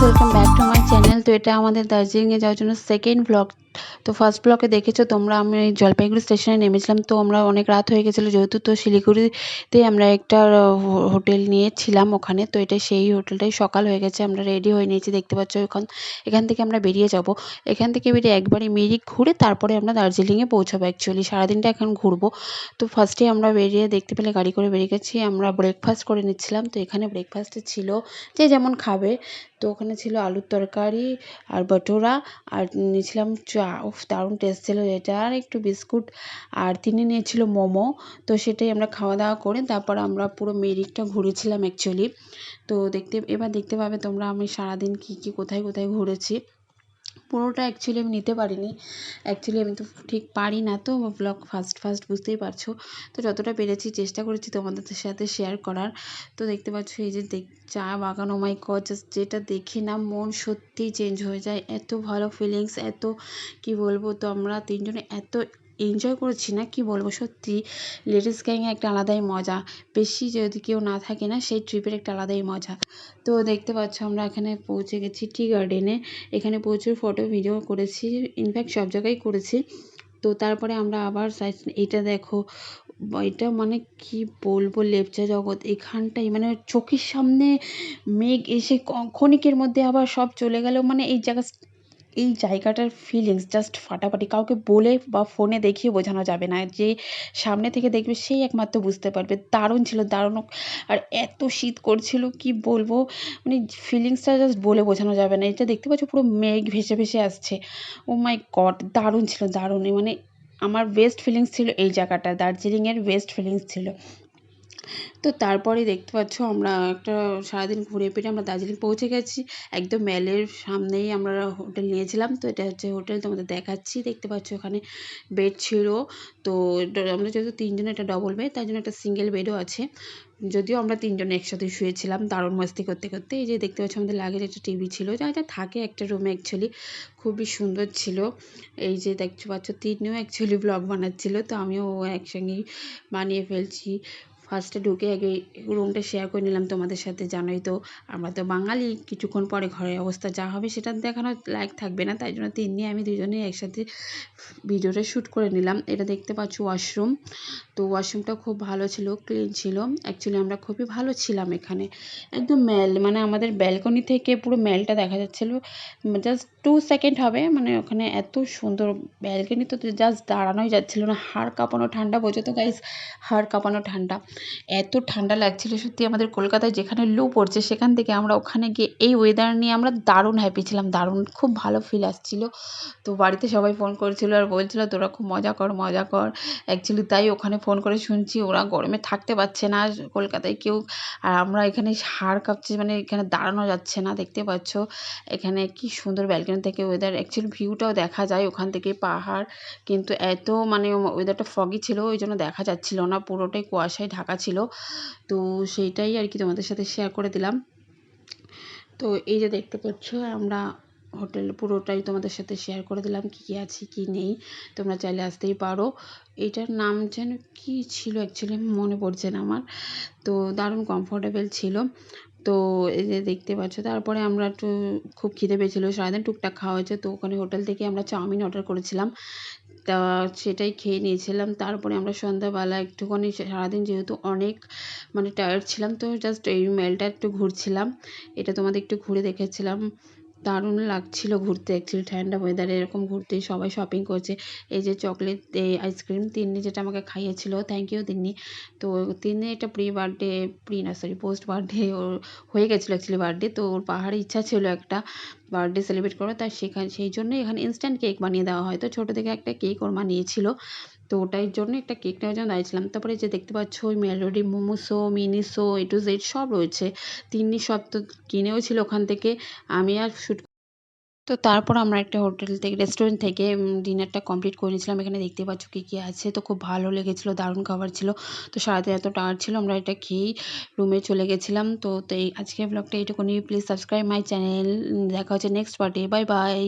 Guys, welcome back to my channel. তো এটা আমাদের দার্জিলিংয়ে যাওয়ার জন্য সেকেন্ড ব্লগ। তো ফার্স্ট ব্লগে দেখেছো তোমরা, আমি জলপাইগুড়ি স্টেশনে নেমেছিলাম। তো আমরা অনেক রাত হয়ে গেছিলো যেহেতু, তো শিলিগুড়িতে আমরা একটা হোটেল নিয়েছিলাম ওখানে। তো এটা সেই হোটেলটাই, সকাল হয়ে গেছে, আমরা রেডি হয়ে নিয়েছি দেখতে পাচ্ছ। এখান থেকে আমরা বেরিয়ে যাব। এখান থেকে বেরিয়ে একবারই মিরিক ঘুরে তারপরে আমরা দার্জিলিংয়ে পৌঁছাবো। অ্যাকচুয়ালি সারাদিনটা এখন ঘুরবো। তো ফার্স্টে আমরা বেরিয়ে দেখতে পেলে গাড়ি করে বেরিয়ে গেছি। আমরা ব্রেকফাস্ট করে নিচ্ছিলাম। তো এখানে ব্রেকফাস্টে ছিল যে যেমন খাবে। তো ওখানে ছিল আলুর তরকারি আর ভটোরা, আর নিয়েছিলাম চা। উফ, দারুণ টেস্ট ছিল এটা, আর একটু বিস্কুট, আর তিনি নিয়েছিল মোমো। তো সেটাই আমরা খাওয়া দাওয়া করে তারপর আমরা পুরো মেরিকটা ঘুরেছিলাম অ্যাকচুয়ালি। তো এবার দেখতে পাবে তোমরা আমি সারাদিন কী কোথায় কোথায় ঘুরেছি। পুরোটা অ্যাকচুয়ালি আমি নিতে পারিনি। অ্যাকচুয়ালি আমি তো ঠিক পারি না, তো ব্লগ ফার্স্ট বুঝতেই পারছো। তো যতটা পেরেছি চেষ্টা করেছি তোমাদের সাথে শেয়ার করার। তো দেখতে পাচ্ছ এই যে চা বাগান, ও মাই গড, জাস্ট যেটা দেখে না মন সত্যিই চেঞ্জ হয়ে যায়। এত ভালো ফিলিংস, এত কি বলবো। তো আমরা তিনজনে এত এনজয় করেছি না, কি বলবো। সত্যি লেডিস গ্যাংয়ে একটা আলাদাই মজা। বেশি যদি কেউ না থাকে না, সেই ট্রিপের একটা আলাদাই মজা। তো দেখতে পাচ্ছ আমরা এখানে পৌঁছে গেছি টি গার্ডেনে। এখানে প্রচুর ফটো ভিডিও করেছি, ইনফ্যাক্ট সব জায়গায় করেছি। তো তারপরে আমরা আবার এটা দেখো, এটা মানে কি বলবো, লেপচা জগৎ এখানটাই, মানে চোখের সামনে মেঘ এসে ক্ষণিকের মধ্যে আবার সব চলে গেল। মানে এই জায়গাটার ফিলিংস জাস্ট ফাটাফাটি, কাউকে বলে বা ফোনে দেখিয়ে বোঝানো যাবে না। যে সামনে থেকে দেখবে সেই একমাত্র বুঝতে পারবে। দারুণ ছিল, দারুণ। আর এত শীত করছিল, কি বলবো, মানে ফিলিংসটা জাস্ট বলে বোঝানো যাবে না। এটা দেখতে পাচ্ছ পুরো মেঘ ভেসে ভেসে আসছে। ও মাই গড, দারুণ ছিল, দারুণ। মানে আমার বেস্ট ফিলিংস ছিল এই জায়গাটা, দার্জিলিংয়ের বেস্ট ফিলিংস ছিল। তো তারপরে দেখতে পাচ্ছ আমরা একটা সারাদিন ঘুরে ফিরে আমরা দার্জিলিং পৌঁছে গেছি। একদম মেলের সামনেই আমরা হোটেল নিয়েছিলাম। তো এটা হচ্ছে হোটেল, তোমাদের দেখাচ্ছি। দেখতে পাচ্ছ এখানে বেড ছিল। তো আমরা যেহেতু তিনজনে, এটা ডবল বেড, তাই জন্য একটা সিঙ্গেল বেডও আছে। যদিও আমরা তিনজনে একসাথে শুয়েছিলাম দারুণ মস্তি করতে করতে। এই যে দেখতে পাচ্ছ আমাদের লাগেজ একটা টিভি ছিল, যা যা থাকে একটা রুমে অ্যাকচুয়ালি। খুবই সুন্দর ছিল। এই যে দেখতে পাচ্ছ তিনিও অ্যাকচুয়ালি ব্লগ বানাচ্ছিল, তো আমিও একসঙ্গেই বানিয়ে ফেলছি। ফার্স্টে ঢুকে আগে রুমটা শেয়ার করে নিলাম তোমাদের সাথে। জানোই তো আমরা তো বাঙালি, কিছুক্ষণ পরে ঘরের অবস্থা যা হবে সেটা দেখানোর লায়ক থাকবে না, তাই জন্য আমি দুজনেই একসাথে ভিডিওটা শ্যুট করে নিলাম। এটা দেখতে পাচ্ছ ওয়াশরুম। তো ওয়াশরুমটা খুব ভালো ছিল, ক্লিন ছিল। অ্যাকচুয়ালি আমরা খুবই ভালো ছিলাম এখানে। একদম মেল, মানে আমাদের ব্যালকনি থেকে পুরো মেলটা দেখা যাচ্ছিলো। জাস্ট 2 সেকেন্ড হবে, মানে ওখানে এত সুন্দর ব্যালকনি, তো জাস্ট দাঁড়ানোই যাচ্ছিলো না। হাড় কাঁপানো ঠান্ডা, বোঝো তো গাইস, হাড় কাঁপানো ঠান্ডা। এত ঠান্ডা লাগছিল সত্যি। আমাদের কলকাতায় যেখানে লু পড়ছে, সেখান থেকে আমরা ওখানে গিয়ে এই ওয়েদার নিয়ে আমরা দারুণ হ্যাপি ছিলাম, দারুণ, খুব ভালো ফিল আসছিলো। তো বাড়িতে সবাই ফোন করেছিল আর বলছিল তোরা খুব মজা কর মজা কর। অ্যাকচুয়ালি তাই ওখানে ফোন করে শুনছি ওরা গরমে থাকতে পারছে না কলকাতায় কেউ, আর আমরা এখানে হাড় কাঁপছে, মানে এখানে দাঁড়ানো যাচ্ছে না। দেখতে পাচ্ছ এখানে কি সুন্দর ব্যালকনি থেকে ওয়েদার, অ্যাকচুয়ালি ভিউটাও দেখা যায় ওখান থেকে পাহাড়। কিন্তু এত মানে ওয়েদারটা ফগি ছিল, ওই জন্য দেখা যাচ্ছিল না, পুরোটাই কুয়াশায় ঢাকা ছিল। তো সেইটাই আর কি তোমাদের সাথে শেয়ার করে দিলাম। তো এই যে দেখতে পাচ্ছ আমরা হোটেল পুরোটাই তোমাদের সাথে শেয়ার করে দিলাম, কী কী আছে কী নেই। তোমরা চাইলে আসতেই পারো। এটার নাম যেন কী ছিল অ্যাকচুয়ালি মনে পড়ছে না আমার। তো দারুণ কমফোর্টেবল ছিল। তো এই যে দেখতে পাচ্ছ, তারপরে আমরা একটু খুব খিদে পেয়েছিলো, সারাদিন টুকটাক খাওয়া হয়েছে। তো ওখানে হোটেল থেকে আমরা চাউমিন অর্ডার করেছিলাম, তা সেটাই খেয়ে নিয়েছিলাম। তারপরে আমরা সন্ধ্যাবেলা একটুখানি, সারাদিন যেহেতু অনেক মানে টায়ার্ড ছিলাম, তো জাস্ট এই মেলটা একটু ঘুরছিলাম। এটা তোমাদের একটু ঘুরে দেখেছিলাম। দারুণ লাগছিল ঘুরতে, অ্যাকচুয়ালি ঠান্ডা ওয়েদারে এরকম ঘুরতে। সবাই শপিং করছে। এই যে চকলেট, এই আইসক্রিম তিন্নি যেটা আমাকে খাইয়েছিল, থ্যাংক ইউ তিন্নি। তো তিন্নি এটা পোস্ট বার্থডে ওর হয়ে গেছিলো অ্যাকচুয়ালি বার্থডে। তো ওর পাহাড়ে ইচ্ছা ছিল একটা বার্থডে সেলিব্রেট করা, তাই সেই জন্য এখানে ইনস্ট্যান্ট কেক বানিয়ে দেওয়া হয়। তো ছোটো থেকে একটা কেক ওর বানিয়েছিল, তো ওটার জন্য একটা কেক নেওয়ার জন্য দাঁড়িয়েছিলাম। তারপরে যে দেখতে পাচ্ছ ওই melody মোমোসো, Miniso, A to Z সব রয়েছে। তিন্নি সব তো কিনেও ছিল ওখান থেকে, আমি আর শ্যুট। তো তারপর আমরা একটা হোটেল থেকে, রেস্টুরেন্ট থেকে ডিনারটা কমপ্লিট করে নিয়েছিলাম। এখানে দেখতে পাচ্ছ কী কী আছে। তো খুব ভালো লেগেছিলো, দারুণ খাবার ছিল। তো সারাদিন এত টায়ার্ড ছিল, আমরা এটা খেয়েই রুমে চলে গেছিলাম। তো এই আজকের ব্লগটা এইটুকুনি। Please subscribe my channel. দেখা হচ্ছে নেক্সট পার্টে। Bye bye.